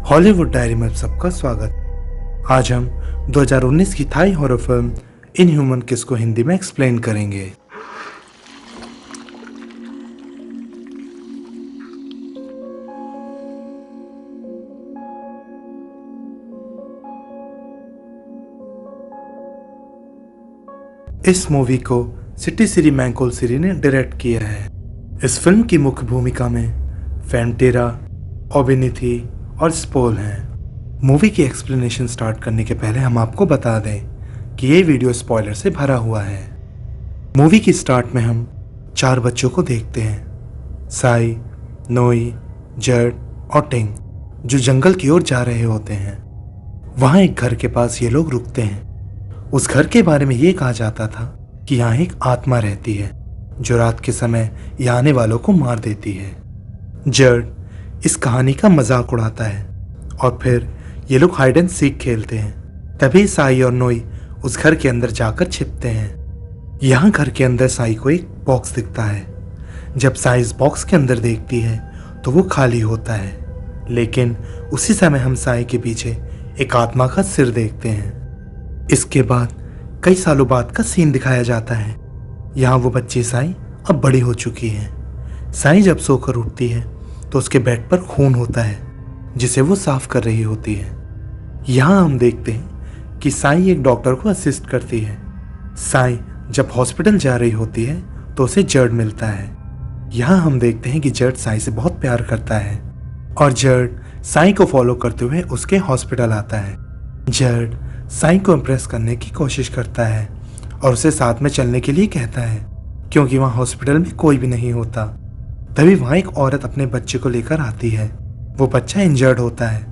Hollywood diary में सबका स्वागत। आज हम 2019 की थाई हॉरर फिल्म इनह्यूमन किस को हिंदी में एक्सप्लेन करेंगे। इस मूवी को सिटी सिरी मैंकोल सिरी ने डायरेक्ट किया है। इस फिल्म की मुख्य भूमिका में फैंटेरा, ओबेनिथी और स्पोल हैं। मूवी की एक्सप्लेनेशन स्टार्ट करने के पहले हम आपको बता दें कि ये वीडियो स्पॉइलर से भरा हुआ है। मूवी की स्टार्ट में हम 4 बच्चों को देखते हैं, साई, नोई, जर्ड और टिंग, जो जंगल की ओर जा रहे होते हैं। वहाँ एक घर के पास ये लोग रुकते हैं। उस घर के बारे में ये कहा जाता था कि यहाँ एक आत्मा रहती है जो रात के समय यहाँ आने वालों को मार देती है। जर्ड इस कहानी का मजाक उड़ाता है और फिर ये लोग हाइड एंड सीक खेलते हैं। तभी साई और नोई उस घर के अंदर जाकर छिपते हैं। यहाँ घर के अंदर साई को एक बॉक्स दिखता है। जब साई इस बॉक्स के अंदर देखती है तो वो खाली होता है, लेकिन उसी समय हम साई के पीछे एक आत्मा का सिर देखते हैं। इसके बाद कई सालों बाद का सीन दिखाया जाता है। यहाँ वो बच्ची साई अब बड़ी हो चुकी है। साई जब सोकर उठती है तो उसके बेड पर खून होता है जिसे वो साफ कर रही होती है। यहाँ हम देखते हैं कि साई एक डॉक्टर को असिस्ट करती है। साई जब हॉस्पिटल जा रही होती है तो उसे जर्ड मिलता है। यहाँ हम देखते हैं कि जर्ड साई से बहुत प्यार करता है और जर्ड साई को फॉलो करते हुए उसके हॉस्पिटल आता है। जर्ड साई को इम्प्रेस करने की कोशिश करता है और उसे साथ में चलने के लिए कहता है, क्योंकि वहाँ हॉस्पिटल में कोई भी नहीं होता। तभी वहाँ एक औरत अपने बच्चे को लेकर आती है। वो बच्चा इंजर्ड होता है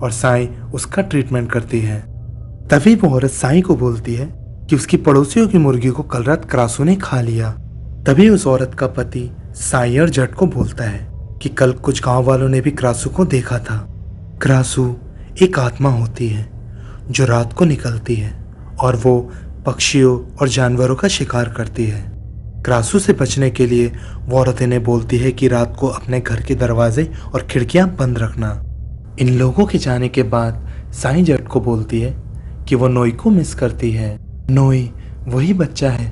और साई उसका ट्रीटमेंट करती है। तभी वो औरत साई को बोलती है कि उसकी पड़ोसियों की मुर्गी को कल रात क्रासू ने खा लिया। तभी उस औरत का पति साई और जट को बोलता है कि कल कुछ गांव वालों ने भी क्रासू को देखा था। क्रासू एक आत्मा होती है जो रात को निकलती है और वो पक्षियों और जानवरों का शिकार करती है। क्रासू से बचने के लिए वो औरत इन्हें बोलती है कि रात को अपने घर के दरवाजे और खिड़कियां बंद रखना। इन लोगों के जाने के बाद साई जट को बोलती है कि वो नोई को मिस करती है। नोई वही बच्चा है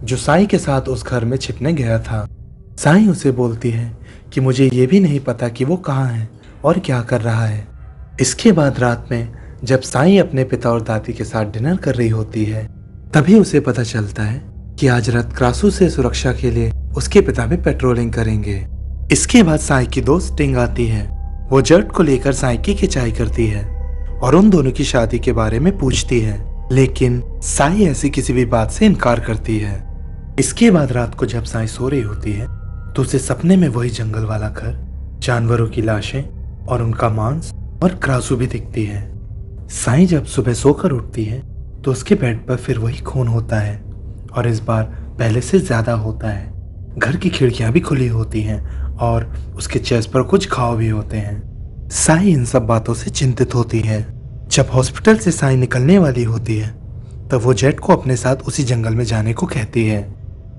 जो साई के साथ उस घर में छिपने गया था। साई उसे बोलती है कि मुझे ये भी नहीं पता कि वो कहाँ है और क्या कर रहा है। इसके बाद रात में जब साई अपने पिता और दादी के साथ डिनर कर रही होती है, तभी उसे पता चलता है कि आज रात क्रासू से सुरक्षा के लिए उसके पिता भी पेट्रोलिंग करेंगे। इसके बाद साई की दोस्त टिंग आती है। वो जर्ड को लेकर साई की खिंचाई करती है और उन दोनों की शादी के बारे में पूछती है, लेकिन साई ऐसी किसी भी बात से इनकार करती है। इसके बाद रात को जब साई सो रही होती है तो उसे सपने में वही जंगल वाला घर, जानवरों की लाशें और उनका मांस और क्रासू भी दिखती है। साई जब सुबह सोकर उठती है तो उसके बेड पर फिर वही खून होता है और इस बार पहले से ज्यादा होता है। घर की खिड़कियां भी खुली होती हैं और उसके चेस्ट पर कुछ घाव भी होते हैं। साई इन सब बातों से चिंतित होती है। जब हॉस्पिटल से साई निकलने वाली होती है तब वो जेट को अपने साथ उसी जंगल में जाने को कहती है।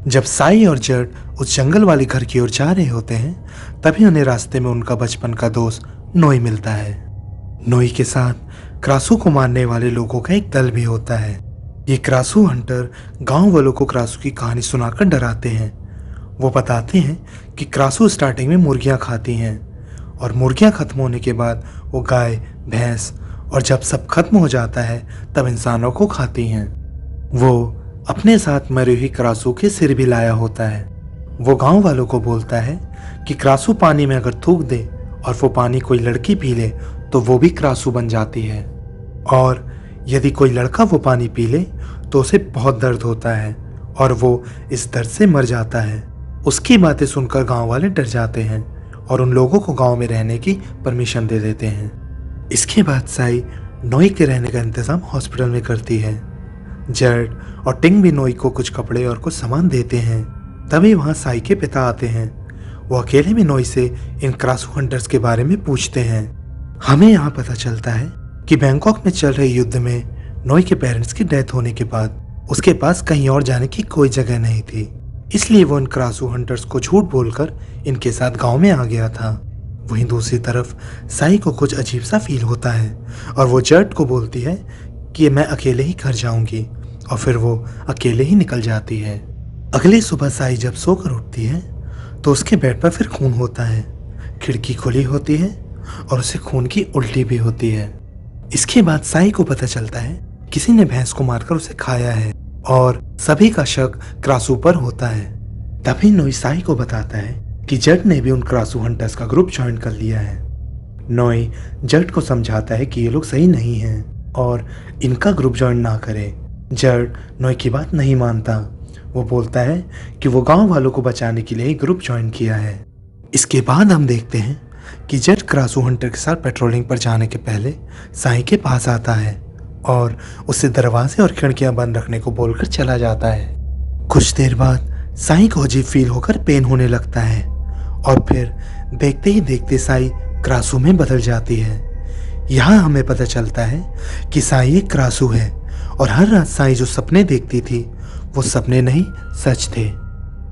जब साई और जर्ड उस जंगल वाली घर की ओर जा रहे होते हैं तभी उन्हें रास्ते में उनका बचपन का दोस्त नोई मिलता है। नोई के साथ क्रासू को मारने वाले लोगों का एक दल भी होता है। ये क्रासू हंटर गांव वालों को क्रासू की कहानी सुनाकर डराते हैं। वो बताते हैं कि क्रासू स्टार्टिंग में मुर्गियां खाती हैं और मुर्गियां खत्म होने के बाद वो गाय, भैंस और जब सब खत्म हो जाता है तब इंसानों को खाती हैं। वो अपने साथ मरी हुई क्रासू के सिर भी लाया होता है। वो गांव वालों को बोलता है कि क्रासू पानी में अगर थूक दे और वो पानी कोई लड़की पी ले तो वो भी क्रासू बन जाती है, और यदि कोई लड़का वो पानी पी ले तो उसे बहुत दर्द होता है और वो इस दर्द से मर जाता है। उसकी बातें सुनकर गांव वाले डर जाते हैं और उन लोगों को गांव में रहने की परमिशन दे देते हैं। इसके बाद साई नोई के रहने का इंतजाम हॉस्पिटल में करती है। जर्ड और टिंग भी नोई को कुछ कपड़े और कुछ सामान देते हैं। तभी वहाँ साई के पिता आते हैं। वो अकेले में नोई से इन क्रासू हंटर्स के बारे में पूछते हैं। हमें यहाँ पता चलता है कि बैंकॉक में चल रहे युद्ध में नोई के पेरेंट्स की डेथ होने के बाद उसके पास कहीं और जाने की कोई जगह नहीं थी, इसलिए वो इन क्रासू हंटर्स को झूठ बोलकर इनके साथ गांव में आ गया था। वहीं दूसरी तरफ साई को कुछ अजीब सा फील होता है और वो जर्ड को बोलती है कि मैं अकेले ही घर जाऊंगी, और फिर वो अकेले ही निकल जाती है। अगली सुबह साई जब सोकर उठती है तो उसके बेड पर फिर खून होता है। खिड़की खुली होती है और उसे खून की उल्टी भी होती है। इसके बाद साई को पता चलता है किसी ने भैंस को मारकर उसे खाया है और सभी का शक क्रासू पर होता है। तभी नोई साई को बताता है कि जट ने भी उन क्रासू हंटर्स का ग्रुप ज्वाइन कर लिया है। नोई जट को समझाता है कि ये लोग सही नहीं हैं और इनका ग्रुप ज्वाइन ना करे। जट नोई की बात नहीं मानता। वो बोलता है कि वो गांव वालों को बचाने के लिए ग्रुप ज्वाइन किया है। इसके बाद हम देखते हैं कि जट क्रासू हंटर के साथ पेट्रोलिंग पर जाने के पहले साई के पास आता है और उससे दरवाजे और खिड़कियां बंद रखने को बोलकर चला जाता है। कुछ देर बाद साई को अजीब फील होकर पेन होने लगता है और फिर देखते ही देखते साई क्रासू में बदल जाती है। यहाँ हमें पता चलता है कि साई एक क्रासू है और हर रात साई जो सपने देखती थी वो सपने नहीं सच थे।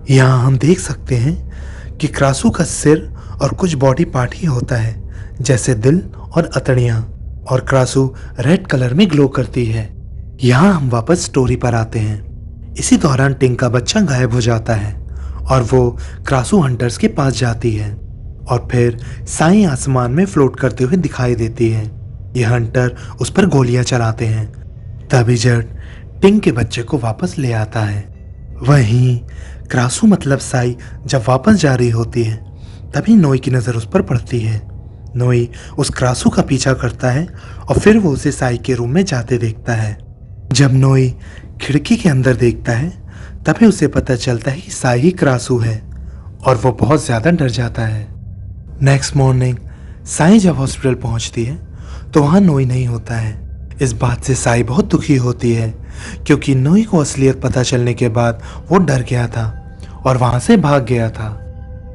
यहाँ हम देख सकते हैं कि क्रासू का सिर और कुछ बॉडी पार्ट ही होता है, जैसे दिल और अतड़ियाँ, और क्रासू रेड कलर में ग्लो करती है। यहाँ हम वापस स्टोरी पर आते हैं। इसी दौरान टिंग का बच्चा गायब हो जाता है और वो क्रासू हंटर्स के पास जाती है और फिर साई आसमान में फ्लोट करते हुए दिखाई देती है। ये हंटर उस पर गोलियां चलाते हैं। तभी जट टिंग के बच्चे को वापस ले आता है। वहीं क्रासू मतलब साई जब वापस जा रही होती है तभी नोई की नज़र उस पर पड़ती है। नोई उस क्रासू का पीछा करता है और फिर वो उसे साई के रूम में जाते देखता है। जब नोई खिड़की के अंदर देखता है तभी उसे पता चलता है कि साई ही क्रासू है और वो बहुत ज़्यादा डर जाता है। नेक्स्ट मॉर्निंग साई जब हॉस्पिटल पहुंचती है तो वहाँ नोई नहीं होता है। इस बात से साई बहुत दुखी होती है क्योंकि नोई को असलियत पता चलने के बाद वो डर गया था और वहाँ से भाग गया था।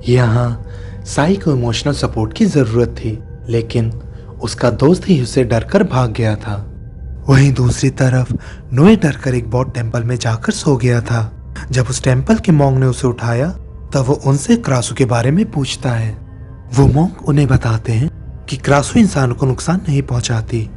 यहाँ साई को इमोशनल सपोर्ट की ज़रूरत थी, लेकिन उसका दोस्त ही उसे डर कर भाग गया था। वहीं दूसरी तरफ नोई डर कर एक बौद्ध टेम्पल में जाकर सो गया था। जब उस टेम्पल के मॉन्क ने उसे उठाया तब वो उनसे क्रासू के बारे में पूछता है। वो मॉन्क उन्हें बताते हैं कि क्रासू इंसानों को नुकसान नहीं पहुंचाती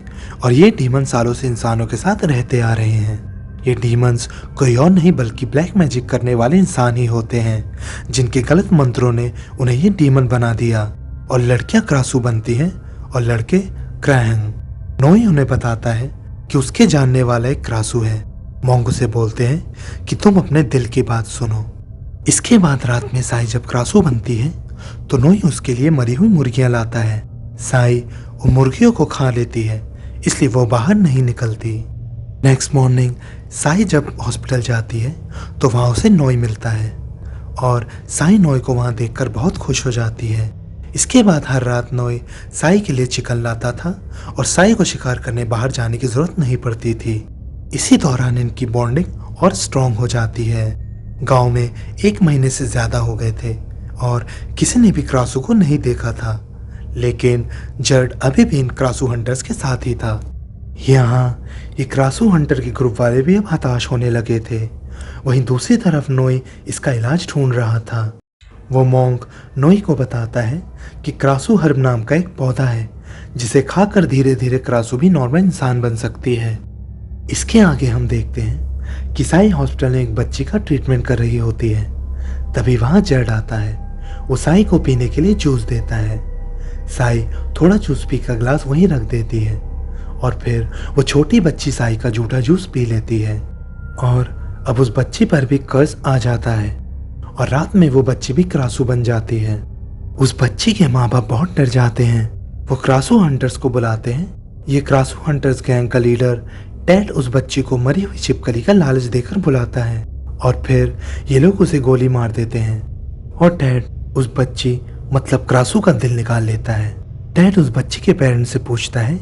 और ये डीमन सालों से इंसानों के साथ रहते आ रहे हैं। ये डीमंस कोई और नहीं बल्कि ब्लैक मैजिक करने वाले इंसान ही होते हैं जिनके गलत मंत्रों ने उन्हें ये डीमन बना दिया, और लड़कियां क्रासू बनती हैं और लड़के क्रैंग। नोई उन्हें बताता है कि उसके जानने वाला एक क्रासू है। मॉन्क उसे बोलते हैं कि तुम अपने दिल की बात सुनो। इसके बाद रात में साई जब क्रासू बनती है तो नोई उसके लिए मरी हुई मुर्गियां लाता है। साई उन मुर्गियों को खा लेती है, इसलिए वो बाहर नहीं निकलती। नेक्स्ट मॉर्निंग साई जब हॉस्पिटल जाती है तो वहाँ उसे नोई मिलता है और साई नोई को वहाँ देखकर बहुत खुश हो जाती है। इसके बाद हर रात नोई साई के लिए चिकन लाता था और साई को शिकार करने बाहर जाने की जरूरत नहीं पड़ती थी। इसी दौरान इनकी बॉन्डिंग और स्ट्रॉन्ग हो जाती है। गांव में 1 महीने से ज़्यादा हो गए थे और किसी ने भी क्रासू को नहीं देखा था, लेकिन जर्ड अभी भी इन क्रासू हंटर्स के साथ ही था। यहाँ ये क्रासू हंटर के ग्रुप वाले भी अब हताश होने लगे थे। वहीं दूसरी तरफ नोई इसका इलाज ढूंढ रहा था। वो मॉन्क नोई को बताता है कि क्रासू हर्ब नाम का एक पौधा है जिसे खाकर धीरे धीरे क्रासू भी नॉर्मल इंसान बन सकती है। इसके आगे हम देखते हैं कि साई हॉस्पिटल में एक बच्ची का ट्रीटमेंट कर रही होती है। तभी वहाँ जर्ड आता है। वो साई को पीने के लिए जूस देता है। साई थोड़ा जूस पी का ग्लास वहीं रख देती है और फिर वो छोटी बच्ची साई का जूठा जूस पी लेती है और अब उस बच्ची पर भी कर्ज आ जाता है और रात में वो बच्ची भी क्रासू बन जाती है। उस बच्ची के माँ बाप बहुत डर जाते हैं। वो क्रासू हंटर्स को बुलाते हैं। ये क्रासू हंटर्स गैंग का लीडर टेड उस बच्ची को मरी हुई छिपकली का लालच देकर बुलाता है और फिर ये लोग उसे गोली मार देते हैं और टेड उस बच्ची मतलब क्रासू का दिल निकाल लेता है। टेड उस बच्ची के पेरेंट्स से पूछता है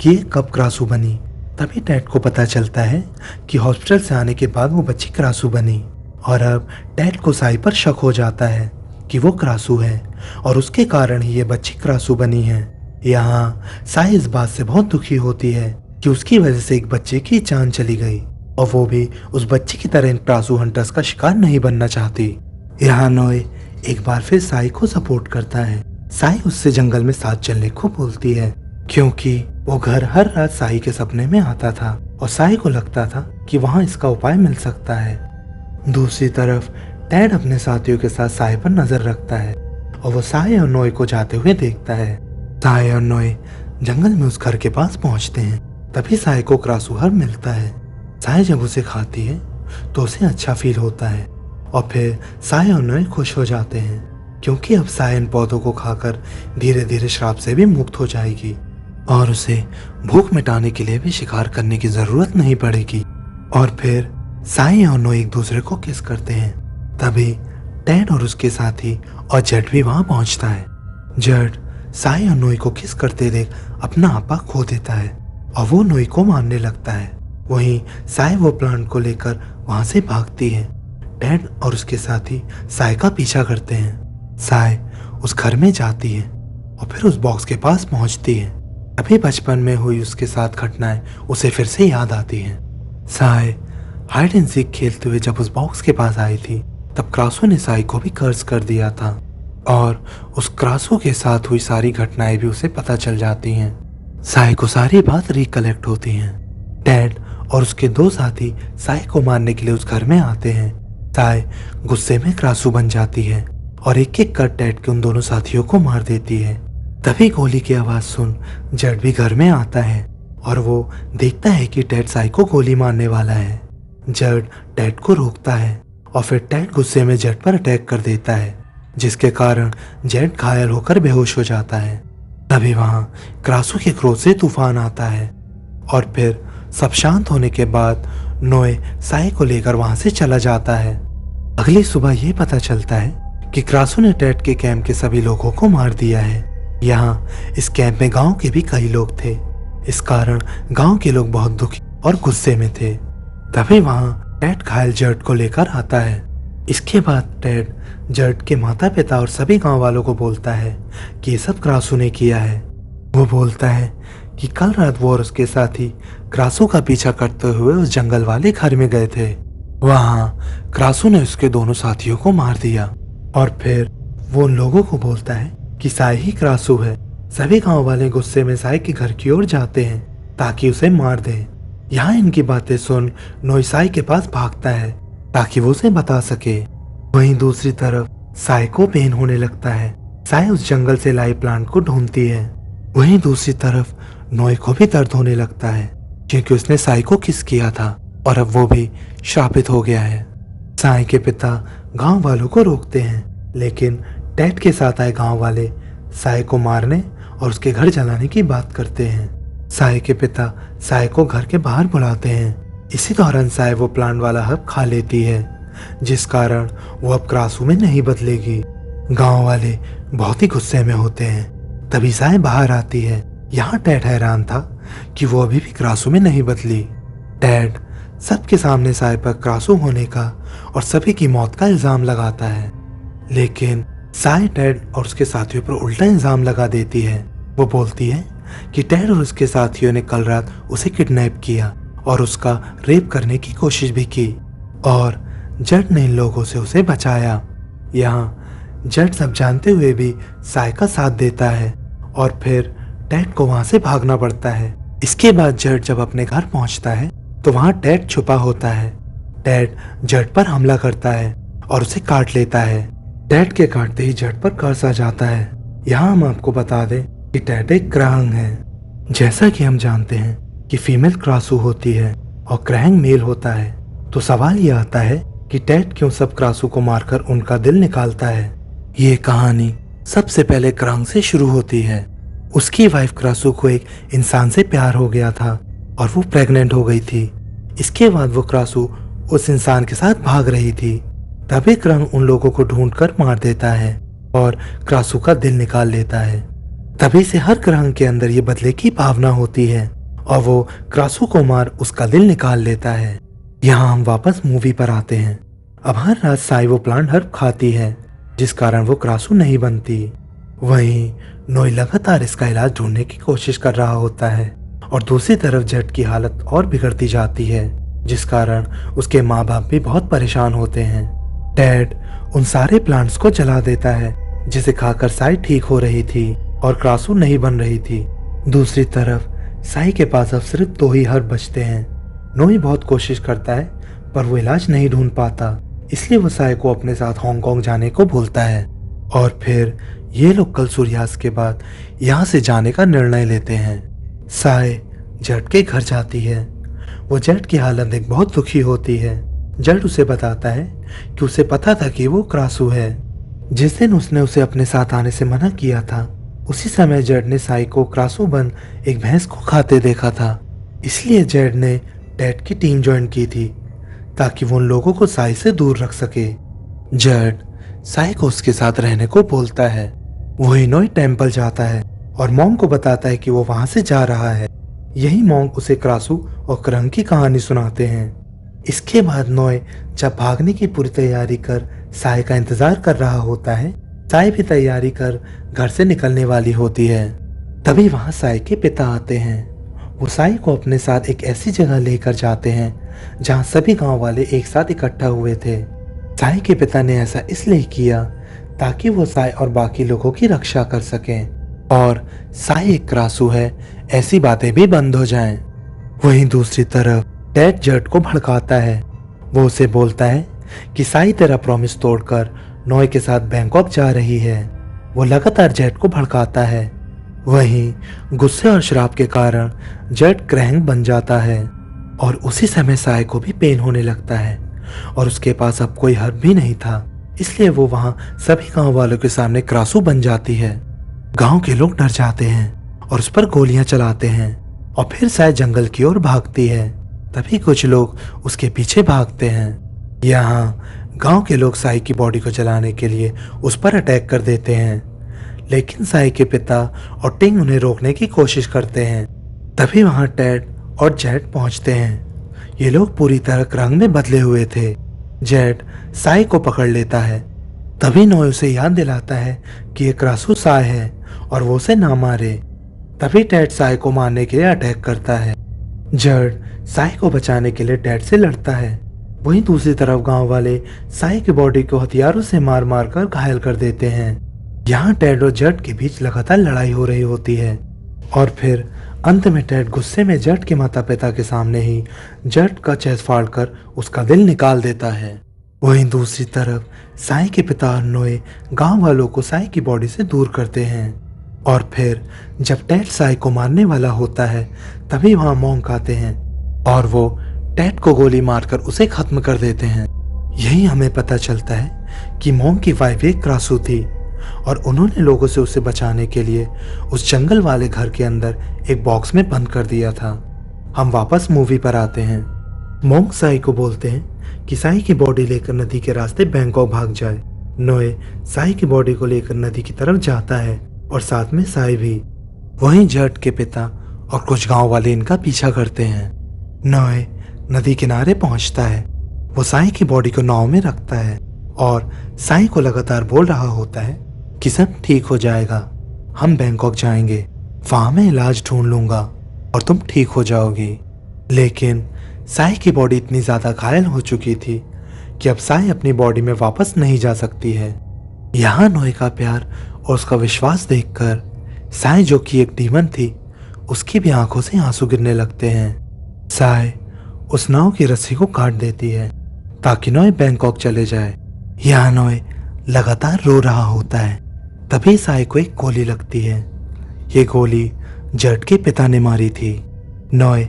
कि ये कब क्रासू बनी। तभी टेड को पता चलता है कि हॉस्पिटल से आने के बाद वो बच्ची क्रासू बनी और अब टेड को साई पर शक हो जाता है कि वो क्रासू है और उसके कारण ही ये बच्ची क्रासू बनी है। यहाँ साई इस बात से बहुत दुखी होती है कि उसकी वजह से एक बच्चे की जान चली गई और वो भी उस बच्ची की तरह इन क्रासू हंटर्स का शिकार नहीं बनना चाहती। यहाँ नोए एक बार फिर साई को सपोर्ट करता है। साई उससे जंगल में साथ चलने को बोलती है, क्योंकि वो घर हर रात साई के सपने में आता था और साई को लगता था कि वहाँ इसका उपाय मिल सकता है। दूसरी तरफ टेड अपने साथियों के साथ साई पर नजर रखता है और वो साई और नोए को जाते हुए देखता है। साई और नोए जंगल में उस घर के पास पहुंचते हैं। तभी साई को क्रासूहर मिलता है। साई जब उसे खाती है तो उसे अच्छा फील होता है और फिर साई और नोए खुश हो जाते हैं, क्योंकि अब साई इन पौधों को खाकर धीरे धीरे श्राप से भी मुक्त हो जाएगी और उसे भूख मिटाने के लिए भी शिकार करने की जरूरत नहीं पड़ेगी। और फिर साई और नोए एक दूसरे को किस करते हैं। तभी टेड और उसके साथी और जेड भी वहां पहुंचता है। जेड साई और नोए को किस करते देख अपना आपा खो देता है और वो नोए को मारने लगता है। वहीं साई वो प्लांट को लेकर वहां से भागती है। टेड और उसके साथी साई का पीछा करते हैं। साई उस घर में जाती है और फिर उस बॉक्स के पास पहुंचती है। अभी बचपन में हुई उसके साथ घटनाएं उसे फिर से याद आती हैं। साई हाइड एंड सीक खेलते हुए जब उस बॉक्स के पास आई थी तब क्रासो ने साई को भी कर्ज कर दिया था और उस क्रासो के साथ हुई सारी घटनाएं भी उसे पता चल जाती हैं। साई को सारी बात रिकलेक्ट होती हैं। टेड और उसके दो साथी साई को मारने के लिए उस घर में आते हैं। साई गुस्से में क्रासो बन जाती है और एक एक कर टेड के उन दोनों साथियों को मार देती है। तभी गोली की आवाज सुन जेड भी घर में आता है और वो देखता है कि टेड साई को गोली मारने वाला है। जेड टेड को रोकता है और फिर टेड गुस्से में जेड पर अटैक कर देता है, जिसके कारण जेड घायल होकर बेहोश हो जाता है। तभी वहां क्रासो के क्रोध से तूफान आता है और फिर सब शांत होने के बाद नोए साई को लेकर वहां से चला जाता है। अगली सुबह ये पता चलता है कि क्रासो ने टेड के कैंप के सभी लोगों को मार दिया है। यहाँ इस कैंप में गांव के भी कई लोग थे। इस कारण गांव के लोग बहुत दुखी और गुस्से में थे। तभी वहां टेड घायल जेड को लेकर आता है। इसके बाद टेड जेड के माता पिता और सभी गांव वालों को बोलता है कि ये सब क्रासो ने किया है। वो बोलता है कि कल रात वो और उसके साथी क्रासो का पीछा करते हुए उस जंगल वाले घर में गए थे। वहां क्रासो ने उसके दोनों साथियों को मार दिया और फिर वो उन लोगों को बोलता है कि साई ही क्रासो है। सभी गांव वाले गुस्से में साई के घर की ओर जाते हैं ताकि उसे मार दें। यहाँ इनकी बातें सुन नोए साई के पास भागता है ताकि वो उसे बता सके। वहीं दूसरी तरफ साई को पेन होने लगता है। साई उस जंगल से लाई प्लांट को ढूंढती है। वहीं दूसरी तरफ नोए को भी दर्द होने लगता है, क्योंकि उसने साई को किस किया था और अब वो भी श्रापित हो गया है। साई के पिता गांव वालों को रोकते हैं, लेकिन टेड के साथ आए गांव वाले साई को मारने और उसके घर जलाने की बात करते हैं। साई के पिता साई को घर के बाहर बुलाते हैं। इसी दौरान साई वो प्लांट वाला हब खा लेती है, जिस कारण वो अब क्रासो में नहीं बदलेगी। गांव वाले बहुत ही गुस्से में होते हैं। तभी साई बाहर आती है। यहाँ टेड हैरान था कि वो अभी भी क्रासो में नहीं बदली। टेड सबके सामने साई पर क्रासो होने का और सभी की मौत का इल्जाम लगाता है, लेकिन साई टेड और उसके साथियों पर उल्टा इल्जाम लगा देती है। वो बोलती है कि टेड और उसके साथियों ने कल रात उसे किडनैप किया और उसका रेप करने की कोशिश भी की और जेड ने इन लोगों से उसे बचाया। यहाँ जेड सब जानते हुए भी साई का साथ देता है और फिर टेड को वहां से भागना पड़ता है। इसके बाद जेड जब अपने घर पहुंचता है तो वहां टेड छुपा होता है। टेड जेड पर हमला करता है और उसे काट लेता है। टेड के काटते ही जेड पर कर्ज आ जाता है। यहाँ हम आपको बता दें कि टेड एक क्राहंग है। जैसा कि हम जानते हैं कि फीमेल क्रासो होती है और क्राहंग मेल होता है, तो सवाल ये आता है कि टेड क्यों सब क्रासो को मारकर उनका दिल निकालता है। ये कहानी सबसे पहले क्राहंग से शुरू होती है। उसकी वाइफ क्रासो को एक इंसान से प्यार हो गया था और वो प्रेग्नेंट हो गई थी। इसके बाद वो क्रासो उस इंसान के साथ भाग रही थी। तभी क्राहंग उन लोगों को ढूंढकर मार देता है और क्रासो का दिल निकाल लेता है। तभी से हर क्राहंग के अंदर ये बदले की भावना होती है और वो क्रासो को मार उसका दिल निकाल लेता है। यहाँ हम वापस मूवी पर आते हैं। अब हर रात साई वो प्लांट हर्ब खाती है, जिस कारण वो क्रासो नहीं बनती। वहीं नोए लगातार इसका इलाज ढूंढने की कोशिश कर रहा होता है और दूसरी तरफ जेड की हालत और बिगड़ती जाती है, जिस कारण उसके माँ बाप भी बहुत परेशान होते हैं। टेड उन सारे प्लांट्स को जला देता है जिसे खाकर साई ठीक हो रही थी और क्रासू नहीं बन रही थी। दूसरी तरफ साई के पास अब सिर्फ 2 ही हर्ब बचते हैं। नोई बहुत कोशिश करता है पर वो इलाज नहीं ढूंढ पाता, इसलिए वो साई को अपने साथ हांगकांग जाने को बोलता है। और फिर ये लोग कल सूर्यास्त के बाद यहाँ से जाने का निर्णय लेते हैं। साई जट के घर जाती है। वो जट की हालत देख बहुत दुखी होती है। जट उसे बताता है कि उसे पता था कि वो क्रासू है। जिस दिन उसने उसे अपने साथ आने से मना किया था, उसी समय जट ने साई को क्रासू बन एक भैंस को खाते देखा था। इसलिए जट ने टेड की टीम ज्वाइन की थी ताकि वो उन लोगों को साई से दूर रख सके। जट साई को उसके साथ रहने को बोलता है। वो हिनोई टेम्पल जाता है और मॉन्ग को बताता है कि वो वहां से जा रहा है। यही मॉन्ग उसे क्रासू और क्रंग की कहानी सुनाते हैं। इसके बाद नोए जब भागने की पूरी तैयारी कर साई का इंतजार कर रहा होता है, साई भी तैयारी कर घर से निकलने वाली होती है। तभी वहां साई के पिता आते हैं। वो साई को अपने साथ एक ऐसी जगह लेकर जाते हैं जहां सभी गांव वाले एक साथ इकट्ठा हुए थे। साई के पिता ने ऐसा इसलिए किया ताकि वो साई और बाकी लोगों की रक्षा कर सकें और साई एक क्रासू है ऐसी बातें भी बंद हो जाएं। वहीं दूसरी तरफ टेड जट को भड़काता है। वो उसे बोलता है कि साई तेरा प्रॉमिस तोड़कर नोए के साथ बैंकॉक जा रही है। वो लगातार जेट को भड़काता है। वहीं गुस्से और शराब के कारण जेट क्रैंक बन जाता है और उसी समय साई को भी पेन होने लगता है और उसके पास अब कोई हर्ब भी नहीं था, इसलिए वो वहां सभी गांव वालों के सामने क्रासू बन जाती है। गांव के लोग डर जाते हैं और उस पर गोलियां चलाते हैं और फिर साई जंगल की ओर भागती है। तभी कुछ लोग उसके पीछे भागते हैं। यहाँ गांव के लोग साई की बॉडी को जलाने के लिए उस पर अटैक कर देते हैं, लेकिन साई के पिता और टिंग उन्हें रोकने की कोशिश करते हैं। तभी वहां टेड और जेट पहुंचते हैं। ये लोग पूरी तरह क्रंग में बदले हुए थे। जेट साई को पकड़ लेता है। तभी नोए उसे याद दिलाता है कि ये क्रासू साई है और वो उसे ना मारे। तभी टेड साई को मारने के लिए अटैक करता है। जेट साई को बचाने के लिए टेड से लड़ता है। वहीं दूसरी तरफ गांव वाले साई की बॉडी को हथियारों से मार मार कर घायल कर देते हैं। यहाँ टेड और जट के बीच लगातार लड़ाई हो रही होती है और फिर अंत में टेड गुस्से में जट के माता पिता के सामने ही जट का चेस्ट फाड़कर उसका दिल निकाल देता है। वहीं दूसरी तरफ साई के पिता और नोए गांव वालों को साई की बॉडी से दूर करते हैं और फिर जब टेड साई को मारने वाला होता है तभी वहां मॉन्क आते हैं और वो टेड को गोली मारकर उसे खत्म कर देते हैं। यही हमें पता चलता है कि मॉन्क की वाइफ एक क्रासू थी और उन्होंने लोगों से उसे बचाने के लिए उस जंगल वाले घर के अंदर एक बॉक्स में बंद कर दिया था। हम वापस मूवी पर आते हैं। मॉन्क साई को बोलते हैं कि साई की बॉडी लेकर नदी के रास्ते बैंकॉक भाग जाए। नोए साई की बॉडी को लेकर नदी की तरफ जाता है और साथ में साई भी। वहीं जट के पिता और कुछ गांव वाले इनका पीछा करते हैं। नोए नदी किनारे पहुंचता है। वो साई की बॉडी को नाव में रखता है और साई को लगातार बोल रहा होता है कि सब ठीक हो जाएगा, हम बैंकॉक जाएंगे, वहां मैं इलाज ढूंढ लूंगा और तुम ठीक हो जाओगी। लेकिन साई की बॉडी इतनी ज्यादा घायल हो चुकी थी कि अब साई अपनी बॉडी में वापस नहीं जा सकती है। यहाँ नोए का प्यार और उसका विश्वास देखकर साई, जो कि एक डीमन थी, उसकी भी आंखों से आंसू गिरने लगते हैं। साई उस नाव की रस्सी को काट देती है ताकि नोए बैंकॉक चले जाए। यहाँ नोए लगातार रो रहा होता है। तभी साई को एक गोली लगती है। ये गोली जट के पिता ने मारी थी। नोए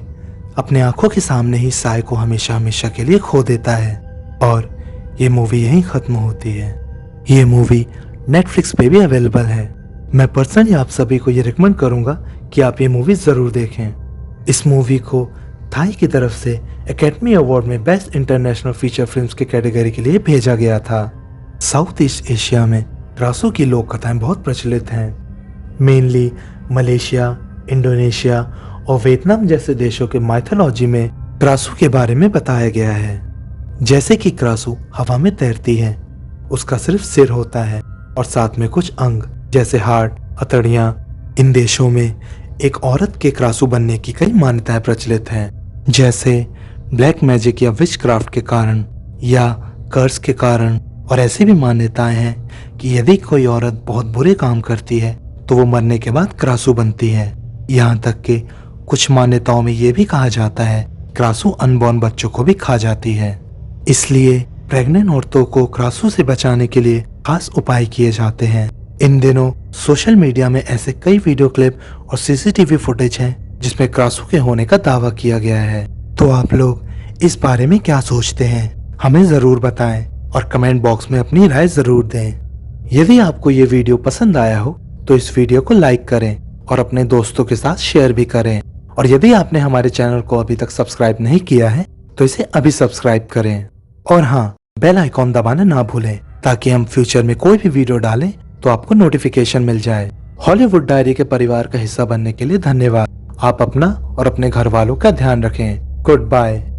अपने आंखों के सामने ही साई को हमेशा हमेशा के लिए खो देता है और ये मूवी यहीं खत्म होती है। ये मूवी नेटफ्लिक्स पे भी अवेलेबल है। मैं पर्सनली आप सभी को ये रिकमेंड करूंगा कि आप ये मूवी जरूर देखें। इस मूवी को थाई की तरफ से एकेडमी अवार्ड में बेस्ट इंटरनेशनल फीचर फिल्म्स के कैटेगरी के लिए भेजा गया था। साउथ ईस्ट एशिया में क्रासू की लोक कथाएं बहुत प्रचलित हैं। मेनली मलेशिया, इंडोनेशिया और वियतनाम जैसे देशों के माइथोलॉजी में क्रासू के बारे में बताया गया है। जैसे कि क्रासू हवा में तैरती है, उसका सिर्फ सिर होता है और साथ में कुछ अंग जैसे हार्ट, हथेलियां। इन देशों में एक औरत के क्रासू बनने की कई मान्यताएं प्रचलित हैं, जैसे ब्लैक मैजिक या विच क्राफ्ट के कारण या कर्स के कारण। और ऐसी भी मान्यताएं हैं कि यदि कोई औरत बहुत बुरे काम करती है तो वो मरने के बाद क्रासू बनती है। यहाँ तक कि कुछ मान्यताओं में ये भी कहा जाता है क्रासू अनबॉर्न बच्चों को भी खा जाती है। इसलिए प्रेग्नेंट औरतों को क्रासू से बचाने के लिए खास उपाय किए जाते हैं। इन दिनों सोशल मीडिया में ऐसे कई वीडियो क्लिप और सीसीटीवी फुटेज हैं जिसमें क्रासू के होने का दावा किया गया है। तो आप लोग इस बारे में क्या सोचते हैं, हमें जरूर बताएं और कमेंट बॉक्स में अपनी राय जरूर दें। यदि आपको ये वीडियो पसंद आया हो तो इस वीडियो को लाइक करें और अपने दोस्तों के साथ शेयर भी करें। और यदि आपने हमारे चैनल को अभी तक सब्सक्राइब नहीं किया है तो इसे अभी सब्सक्राइब करें। और हाँ, बेल आइकॉन दबाना ना भूलें ताकि हम फ्यूचर में कोई भी वीडियो डालें तो आपको नोटिफिकेशन मिल जाए। हॉलीवुड डायरी के परिवार का हिस्सा बनने के लिए धन्यवाद। आप अपना और अपने घर वालों का ध्यान रखें। Good bye.